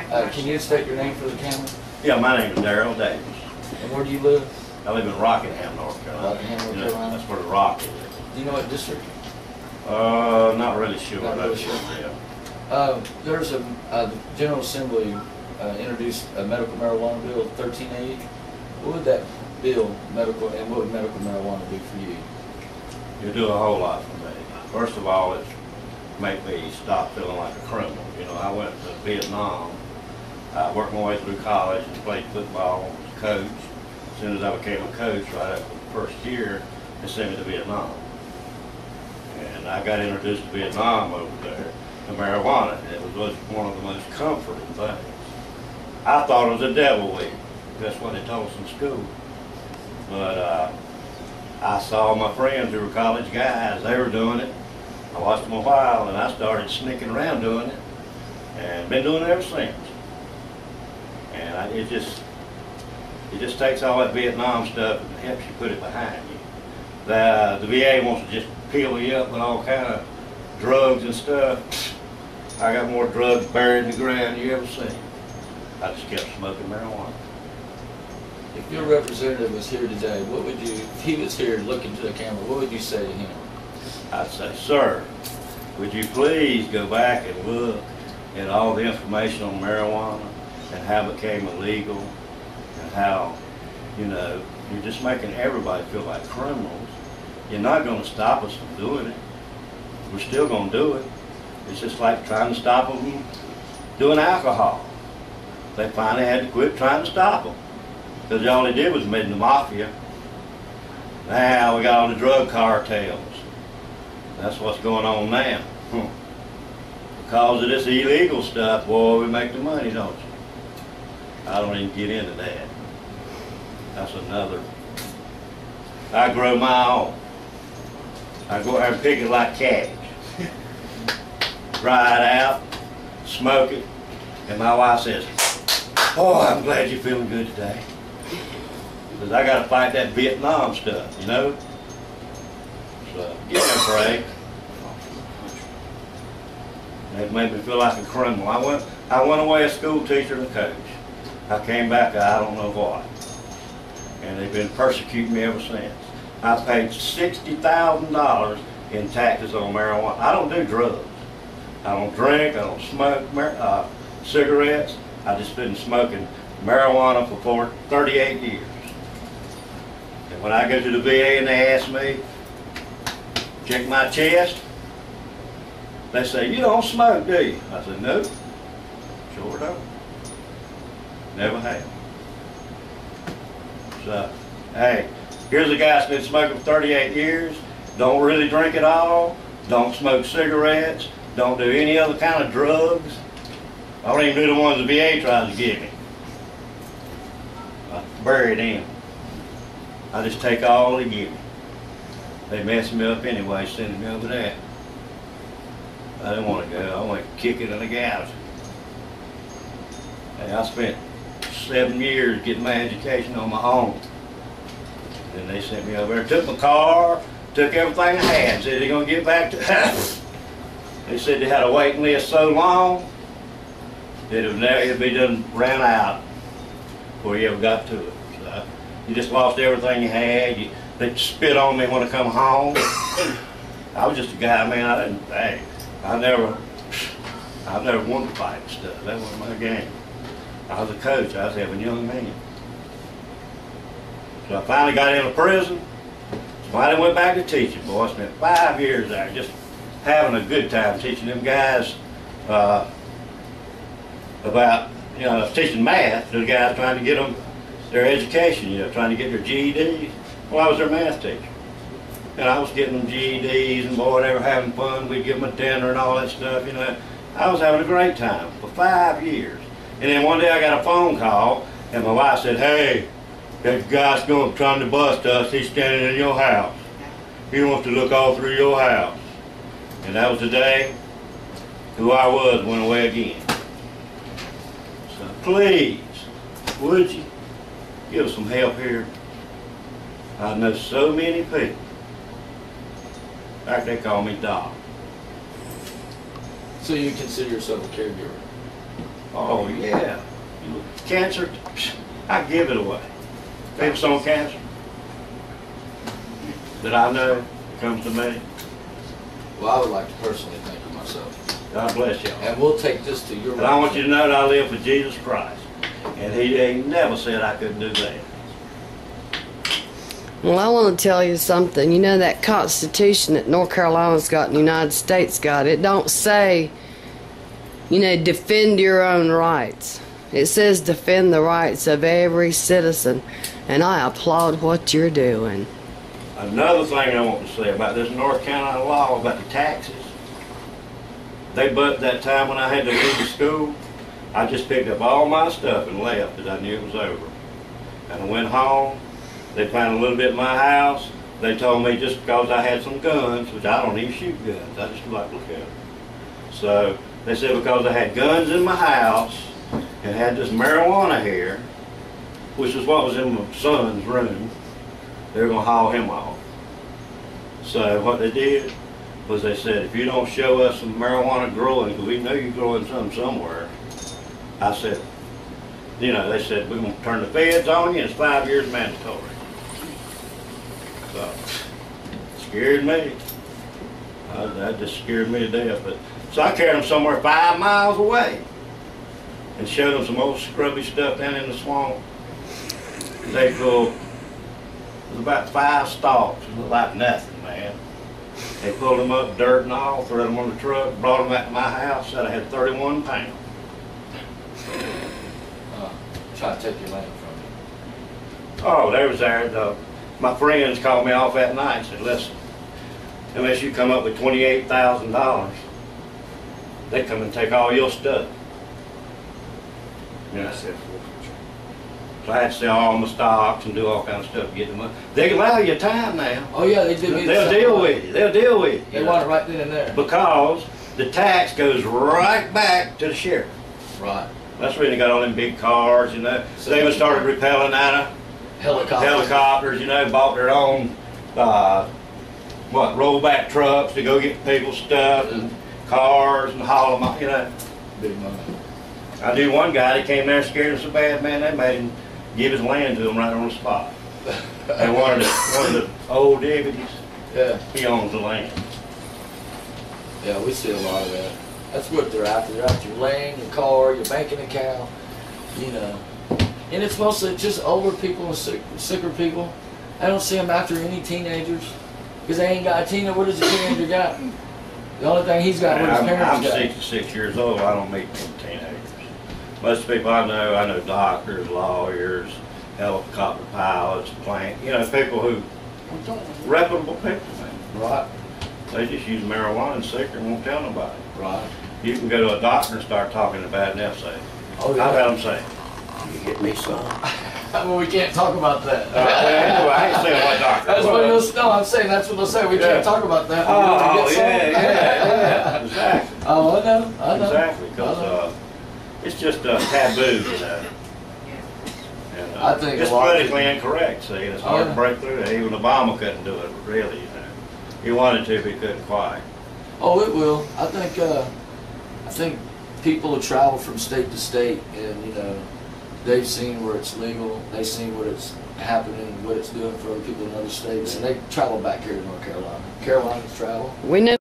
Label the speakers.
Speaker 1: Can you state your name for the camera?
Speaker 2: Yeah, my name is Darrell Davis.
Speaker 1: And where do you live?
Speaker 2: I live in Rockingham, North Carolina.
Speaker 1: Rockingham, North
Speaker 2: You know,
Speaker 1: Carolina.
Speaker 2: that's where the Rock is.
Speaker 1: Do you know what district?
Speaker 2: Not really sure.
Speaker 1: Not really sure.
Speaker 2: Yeah.
Speaker 1: There's the General Assembly introduced a medical marijuana bill, 1380. What would that bill, medical, and what would medical marijuana do for you?
Speaker 2: You do a whole lot for me. First of all, it's make me stop feeling like a criminal. You know, I went to Vietnam. I worked my way through college and played football, was a coach. As soon as I became a coach, right after the first year, they sent me to Vietnam. And I got introduced to Vietnam over there, to marijuana. It was one of the most comforting things. I thought it was a devil weed. That's what they told us in school. But I saw my friends who were college guys, they were doing it. I watched them a while and I started sneaking around doing it. And been doing it ever since. And it just takes all that Vietnam stuff and helps you put it behind you. The VA wants to just peel you up with all kind of drugs and stuff. I got more drugs buried in the ground you ever seen. I just kept smoking marijuana.
Speaker 1: If your representative was here today, what would you, if he was here looking to the camera, what would you say to him?
Speaker 2: I'd say, sir, would you please go back and look at all the information on marijuana and how it became illegal and how, you know, you're just making everybody feel like criminals. You're not going to stop us from doing it. We're still going to do it. It's just like trying to stop them from doing alcohol. They finally had to quit trying to stop them because all they did was made the mafia. Now we got all the drug cartels. That's what's going on now. Because of this illegal stuff, boy, we make the money, don't you? I don't even get into that. That's another. I grow my own. I go out and pick it like cabbage. Dry it out, smoke it, and my wife says, "Oh, I'm glad you're feeling good today." Because I got to fight that Vietnam stuff, you know? So, give me a break. It made me feel like a criminal. I went away a school teacher and a coach. I came back, I don't know what. And they've been persecuting me ever since. I paid $60,000 in taxes on marijuana. I don't do drugs. I don't drink, I don't smoke cigarettes. I just been smoking marijuana for 38 years. And when I go to the VA and they ask me, check my chest, they say, "You don't smoke, do you?" I said, "No, sure don't. Never have." So, hey, here's a guy that's been smoking for 38 years, don't really drink at all, don't smoke cigarettes, don't do any other kind of drugs. I don't even do the ones the VA tries to give me. I bury them. I just take all they give me. They mess me up anyway, sending me over there. I didn't want to go. I want to kick it in the gouge. Hey, I spent 7 years getting my education on my own. Then they sent me over there, took my car, took everything I had, said they're going to get back to us. They said they had a waiting list so long that it'd be done ran out before you ever got to it. So you just lost everything you had. They spit on me when I come home. I was just a guy, man. I've never wanted to fight and stuff. That wasn't my game. I was a coach. I was having young men. So I finally got into prison. So I went back to teaching. Boy, I spent 5 years there just having a good time teaching them guys about, you know, I was teaching math to the guys trying to get them their education, you know, trying to get their GEDs. Well, I was their math teacher. And I was getting them GEDs and boy, they were having fun. We'd give them a dinner and all that stuff, you know. I was having a great time for 5 years. And then one day I got a phone call and my wife said, "Hey, that guy's trying to bust us. He's standing in your house. He wants to look all through your house." And that was the day who I was went away again. So please, would you give us some help here? I know so many people. In fact, they call me Doc.
Speaker 1: So you consider yourself a caregiver?
Speaker 2: Oh, yeah. Cancer, I give it away. People on cancer that I know comes to me.
Speaker 1: Well, I would like to personally thank you myself.
Speaker 2: God bless y'all.
Speaker 1: And we'll take this to your.
Speaker 2: And I want you to know that I live for Jesus Christ. And he ain't never said I couldn't do that.
Speaker 3: Well, I want to tell you something. You know that Constitution that North Carolina's got and the United States got, it don't say, you know, defend your own rights. It says defend the rights of every citizen. And I applaud what you're doing.
Speaker 2: Another thing I want to say about this North Carolina law about the taxes. But that time when I had to leave the school, I just picked up all my stuff and left because I knew it was over. And I went home. They found a little bit in my house. They told me just because I had some guns, which I don't even shoot guns, I just like to look at them. So they said because I had guns in my house and had this marijuana here, which is what was in my son's room, they were going to haul him off. So what they did was they said, if you don't show us some marijuana growing, because we know you're growing some somewhere, I said, you know, they said, we're going to turn the feds on you, and it's 5 years mandatory. So, scared me. That just scared me to death. But so I carried them somewhere 5 miles away and showed them some old scrubby stuff down in the swamp. They pulled, it was about 5 stalks. It looked like nothing, man. They pulled them up, dirt and all, threw them on the truck, brought them back to my house, said I had 31 pounds.
Speaker 1: Try to take your land from you.
Speaker 2: Oh, they was there. My friends called me off that night and said, listen, unless you come up with $28,000, they come and take all your stuff. And I said, so I had to sell all my stocks and do all kinds of stuff to get the money. They allow you time now.
Speaker 1: Oh yeah, they do.
Speaker 2: They'll deal with you. They'll deal with you.
Speaker 1: They want it right then and there.
Speaker 2: Because the tax goes right back to the sheriff.
Speaker 1: Right.
Speaker 2: That's when they got all them big cars, you know. So they even started repelling out of helicopters, you know, bought their own, rollback trucks to go get people's stuff and cars and haul them out, you know.
Speaker 1: Big money.
Speaker 2: I knew one guy that came there scared him so bad, man, they made him give his land to him right on the spot. And one of the old deputies,
Speaker 1: Yeah.
Speaker 2: he owns the land.
Speaker 1: Yeah, we see a lot of that. That's what they're after. They're after your land, your car, your banking account, you know. And it's mostly just older people and sicker people. I don't see them after any teenagers because they ain't got a teenager. What does a teenager got? The only thing he's got, what his parents
Speaker 2: I'm
Speaker 1: got.
Speaker 2: 66 years old. I don't meet many teenagers. Most people I know doctors, lawyers, helicopter pilots, you know, people who, reputable people, man.
Speaker 1: Right.
Speaker 2: They just use marijuana and cigarette and won't tell nobody.
Speaker 1: Right.
Speaker 2: You can go to a doctor and start talking about it and they'll say,
Speaker 1: Oh yeah.
Speaker 2: I've had them say, you get me some.
Speaker 1: Well, we can't talk about that.
Speaker 2: Anyway, I ain't saying what doctor.
Speaker 1: That's what they'll, no, I'm saying that's what they'll say. We can't talk about that.
Speaker 2: Oh, yeah, exactly.
Speaker 1: Oh, I know.
Speaker 2: Exactly, because it's just a taboo, you know. And,
Speaker 1: I think
Speaker 2: it's
Speaker 1: a lot of
Speaker 2: politically incorrect, see, and it's hard to break through that. Even Obama couldn't do it, really, you know. He wanted to, but he couldn't quite.
Speaker 1: Oh, it will. I think people have traveled from state to state, and you know, they've seen where it's legal. They've seen what it's happening, what it's doing for other people in other states, and they travel back here to North Carolina. Carolinas travel.
Speaker 3: We know